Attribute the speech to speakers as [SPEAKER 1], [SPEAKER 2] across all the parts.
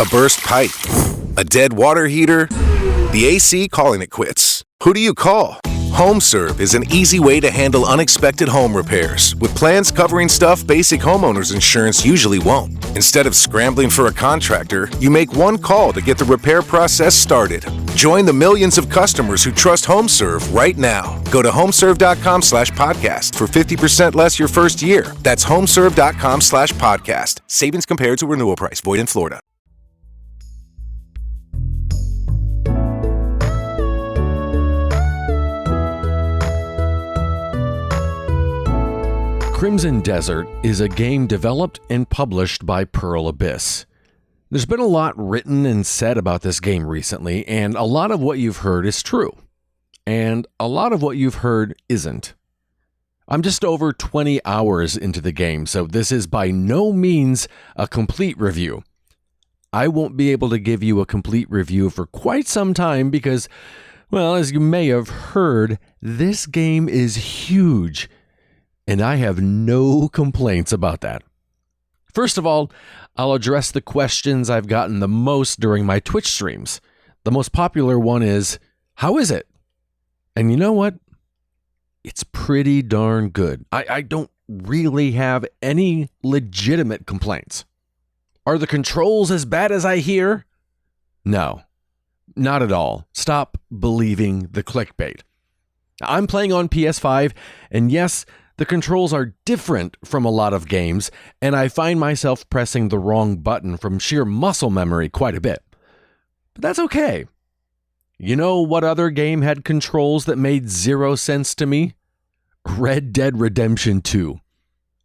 [SPEAKER 1] A burst pipe? A dead water heater? The AC calling it quits? Who do you call? HomeServe is an easy way to handle unexpected home repairs, with plans covering stuff basic homeowners insurance usually won't. Instead of scrambling for a contractor, you make one call to get the repair process started. Join the millions of customers who trust HomeServe right now. Go to homeserve.com/podcast for 50% less your first year. That's homeserve.com/podcast. Savings compared to renewal price. Void in Florida.
[SPEAKER 2] Crimson Desert is a game developed and published by Pearl Abyss. There's been a lot written and said about this game recently, and a lot of what you've heard is true, and a lot of what you've heard isn't. I'm just over 20 hours into the game, so this is by no means a complete review. I won't be able to give you a complete review for quite some time because, well, as you may have heard, this game is huge. And I have no complaints about that. First of all, I'll address the questions I've gotten the most during my Twitch streams. The most popular one is, how is it? And you know what? It's pretty darn good. I don't really have any legitimate complaints. Are the controls as bad as I hear? No, not at all. Stop believing the clickbait. I'm playing on PS5, and yes, the controls are different from a lot of games, and I find myself pressing the wrong button from sheer muscle memory quite a bit. But that's okay. You know what other game had controls that made zero sense to me? Red Dead Redemption 2.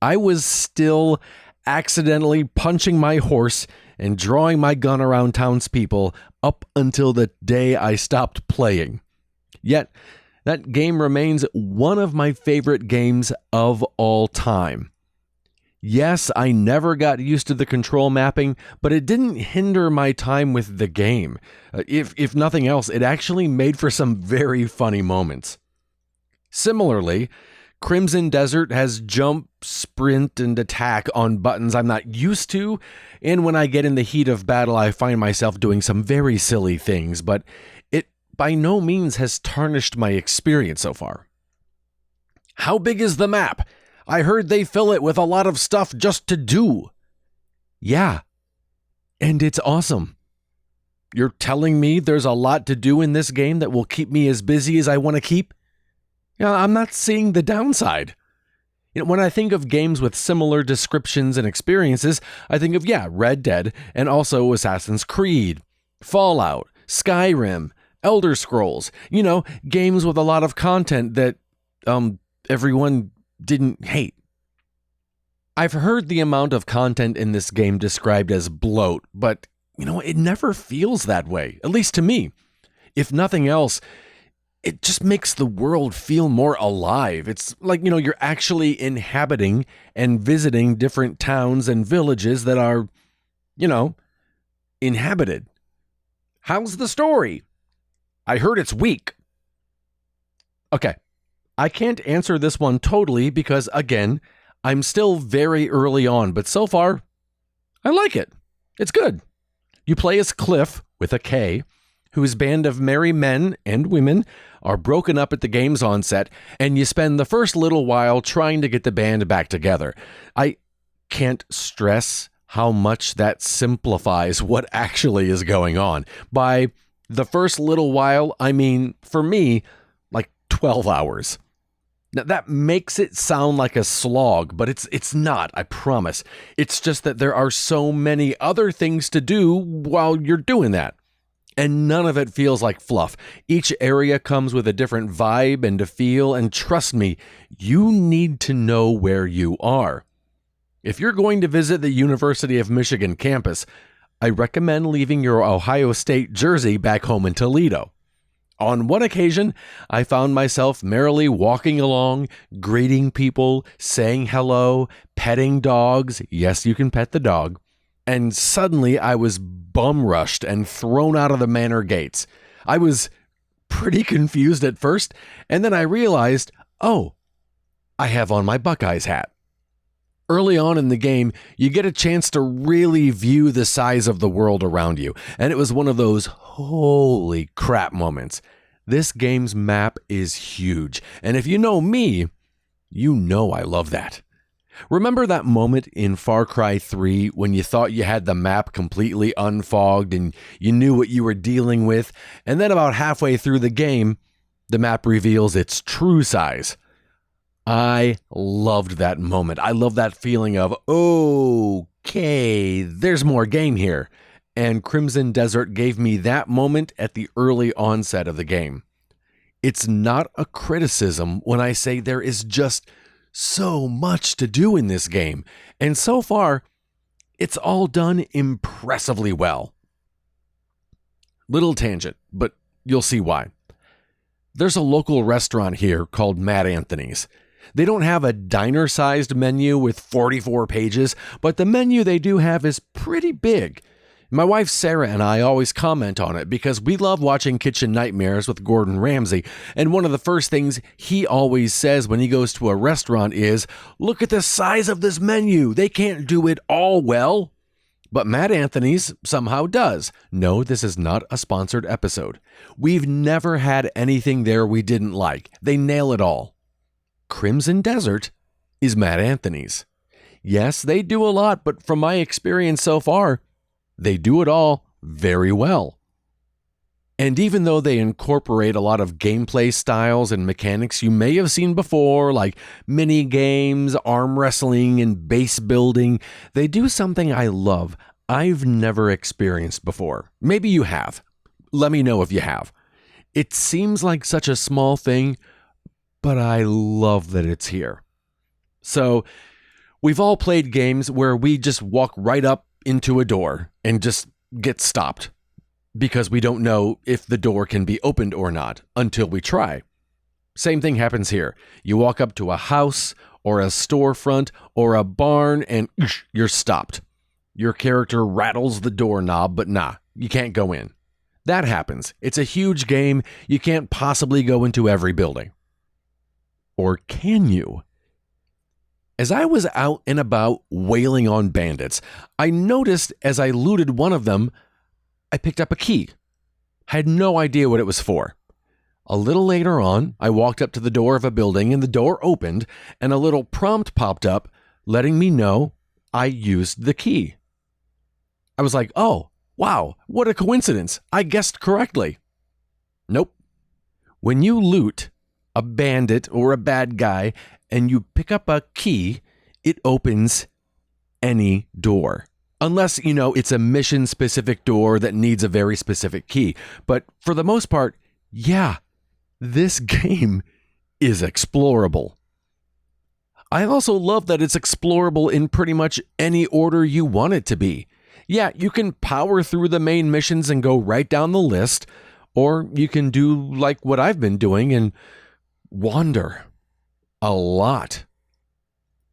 [SPEAKER 2] I was still accidentally punching my horse and drawing my gun around townspeople up until the day I stopped playing. Yet, that game remains one of my favorite games of all time. Yes, I never got used to the control mapping, but it didn't hinder my time with the game. If nothing else, it actually made for some very funny moments. Similarly, Crimson Desert has jump, sprint, and attack on buttons I'm not used to, and when I get in the heat of battle, I find myself doing some very silly things, but by no means has tarnished my experience so far. How big is the map? I heard they fill it with a lot of stuff just to do. Yeah, and it's awesome. You're telling me there's a lot to do in this game that will keep me as busy as I want to keep? Yeah, I'm not seeing the downside. When I think of games with similar descriptions and experiences, I think of, Red Dead and also Assassin's Creed, Fallout, Skyrim, Elder Scrolls, games with a lot of content that everyone didn't hate. I've heard the amount of content in this game described as bloat, but it never feels that way, at least to me. If nothing else, it just makes the world feel more alive. It's like, you're actually inhabiting and visiting different towns and villages that are, inhabited. How's the story? I heard it's weak. Okay, I can't answer this one totally because, again, I'm still very early on, but so far, I like it. It's good. You play as Cliff, with a K, whose band of merry men and women are broken up at the game's onset, and you spend the first little while trying to get the band back together. I can't stress how much that simplifies what actually is going on. By the first little while, I mean, for me, like 12 hours. Now, that makes it sound like a slog, but it's not, I promise. It's just that there are so many other things to do while you're doing that. And none of it feels like fluff. Each area comes with a different vibe and a feel, and trust me, you need to know where you are. If you're going to visit the University of Michigan campus, I recommend leaving your Ohio State jersey back home in Toledo. On one occasion, I found myself merrily walking along, greeting people, saying hello, petting dogs. Yes, you can pet the dog. And suddenly I was bum rushed and thrown out of the manor gates. I was pretty confused at first, and then I realized, oh, I have on my Buckeyes hat. Early on in the game, you get a chance to really view the size of the world around you, and it was one of those holy crap moments. This game's map is huge, and if you know me, you know I love that. Remember that moment in Far Cry 3 when you thought you had the map completely unfogged and you knew what you were dealing with, and then about halfway through the game, the map reveals its true size? I loved that moment. I love that feeling of, okay, there's more game here. And Crimson Desert gave me that moment at the early onset of the game. It's not a criticism when I say there is just so much to do in this game. And so far, it's all done impressively well. Little tangent, but you'll see why. There's a local restaurant here called Mad Anthony's. They don't have a diner-sized menu with 44 pages, but the menu they do have is pretty big. My wife Sarah and I always comment on it because we love watching Kitchen Nightmares with Gordon Ramsay, and one of the first things he always says when he goes to a restaurant is, "Look at the size of this menu. They can't do it all well." But Mad Anthony's somehow does. No, this is not a sponsored episode. We've never had anything there we didn't like. They nail it all. Crimson Desert is Mad Anthony's. Yes, they do a lot, but from my experience so far, they do it all very well. And even though they incorporate a lot of gameplay styles and mechanics you may have seen before, like mini games, arm wrestling, and base building, they do something I love I've never experienced before. Maybe you have. Let me know if you have. It seems like such a small thing, but I love that it's here. So, we've all played games where we just walk right up into a door and just get stopped because we don't know if the door can be opened or not until we try. Same thing happens here. You walk up to a house or a storefront or a barn and you're stopped. Your character rattles the doorknob, but nah, you can't go in. That happens. It's a huge game. You can't possibly go into every building. Or can you? As I was out and about wailing on bandits, I noticed as I looted one of them, I picked up a key. I had no idea what it was for. A little later on, I walked up to the door of a building and the door opened and a little prompt popped up letting me know I used the key. I was like, oh, wow, what a coincidence. I guessed correctly. Nope. When you loot a bandit or a bad guy and you pick up a key, it opens any door. Unless, it's a mission-specific door that needs a very specific key. But for the most part, yeah, this game is explorable. I also love that it's explorable in pretty much any order you want it to be. Yeah, you can power through the main missions and go right down the list, or you can do like what I've been doing and wander a lot.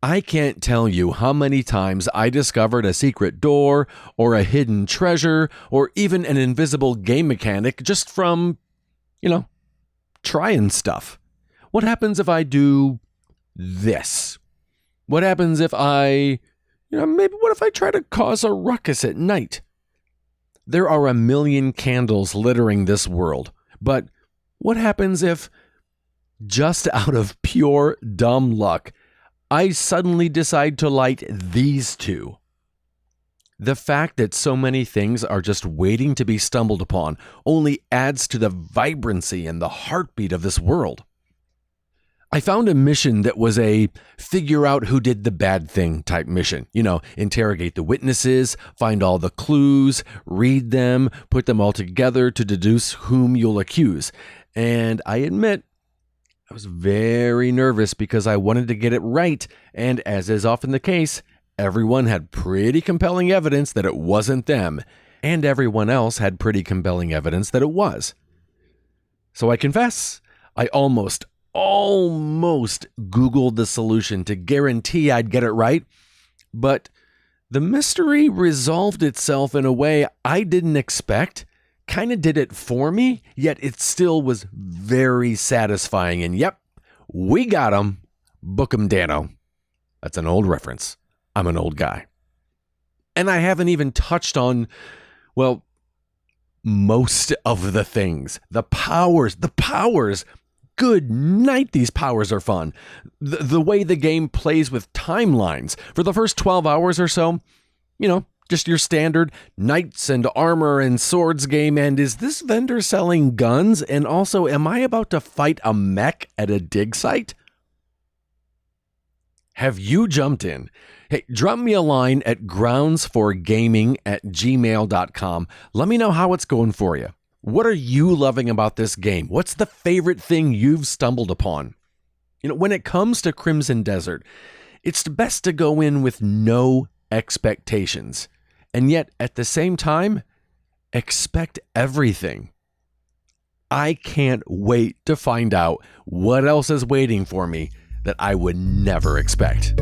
[SPEAKER 2] I can't tell you how many times I discovered a secret door or a hidden treasure or even an invisible game mechanic just from, trying stuff. What happens if I do this? What happens if what if I try to cause a ruckus at night? There are a million candles littering this world, but what happens if, just out of pure dumb luck, I suddenly decide to light these two? The fact that so many things are just waiting to be stumbled upon only adds to the vibrancy and the heartbeat of this world. I found a mission that was a figure out who did the bad thing type mission. Interrogate the witnesses, find all the clues, read them, put them all together to deduce whom you'll accuse. And I admit, I was very nervous because I wanted to get it right, and as is often the case, everyone had pretty compelling evidence that it wasn't them, and everyone else had pretty compelling evidence that it was. So I confess, I almost Googled the solution to guarantee I'd get it right, but the mystery resolved itself in a way I didn't expect. Kind of did it for me, yet it still was very satisfying. And yep, we got him. Book 'em, Dano. That's an old reference. I'm an old guy. And I haven't even touched on, well, most of the things. The powers. Good night, these powers are fun. The way the game plays with timelines. For the first 12 hours or so, just your standard knights and armor and swords game. And is this vendor selling guns? And also, am I about to fight a mech at a dig site? Have you jumped in? Hey, drop me a line at groundsforgaming@gmail.com. Let me know how it's going for you. What are you loving about this game? What's the favorite thing you've stumbled upon? When it comes to Crimson Desert, it's best to go in with no expectations. And yet, at the same time, expect everything. I can't wait to find out what else is waiting for me that I would never expect.